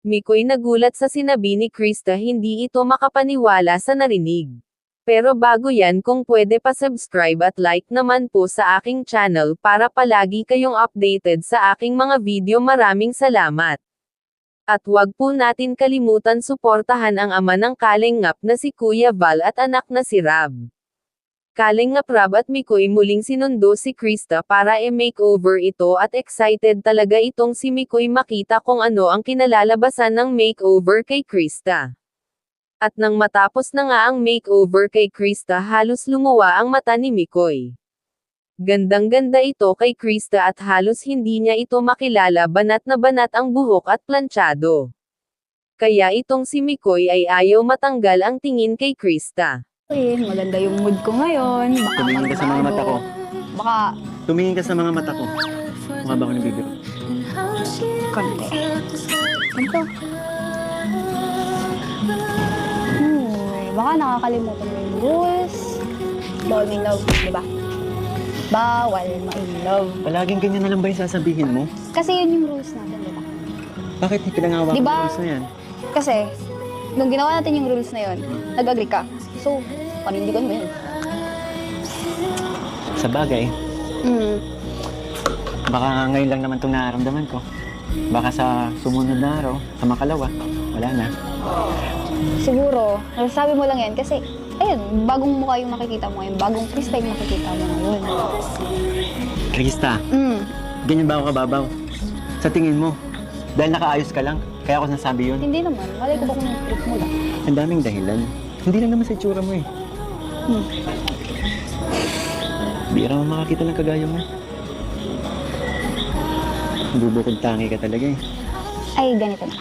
Mikoy nagulat sa sinabi ni Krista, hindi ito makapaniwala sa narinig. Pero bago yan, kung pwede pa subscribe at like naman po sa aking channel para palagi kayong updated sa aking mga video. Maraming salamat. At wag po natin kalimutan suportahan ang ama ng Kalingap na si Kuya Val at anak na si Rab. Kalingap Rab at Mikoy muling sinundo si Krista para i-makeover ito at excited talaga itong si Mikoy makita kung ano ang kinalalabasan ng makeover kay Krista. At nang matapos na nga ang makeover kay Krista, halos lumuwa ang mata ni Mikoy. Gandang-ganda ito kay Krista at halos hindi niya ito makilala, banat na banat ang buhok at planchado. Kaya itong si Mikoy ay ayaw matanggal ang tingin kay Krista. Maganda yung mood ko ngayon. Baka Tumingin ka sa mga mata ko. Baka Tumingin ka sa mga mata ko. Mukha ba ako nabibiro? konti. Ito. Baka nakakalimutan mo yung rules. Bawal may love, di ba? Bawal may love. Palaging ganyan na lang ba yung sasabihin mo? Kasi yun yung rules natin, di ba? Bakit pinangawa Diba? ko na yan? Kasi, nung ginawa natin yung rules na yun, nag-agree ka. So, panindigan mo yun. Sa bagay, baka ngayon lang naman itong nararamdaman ko. Baka sa sumunod na araw, sa makalawa, wala na. Siguro, nasasabi mo lang yan kasi, ayun, bagong mukha yung makikita mo ngayon. Bagong Krista yung makikita mo ngayon. Krista, ganyan ba ako kababaw? Sa tingin mo, dahil nakaayos ka lang, kaya ako nasabi yun. Hindi naman. Malay ko ba kung trip mo lang? Ang daming dahilan. Hindi lang naman sa itsura mo eh. Bira mo makakita ng kagaya mo. Bubukod tangi ka talaga eh. Ay, ganito na.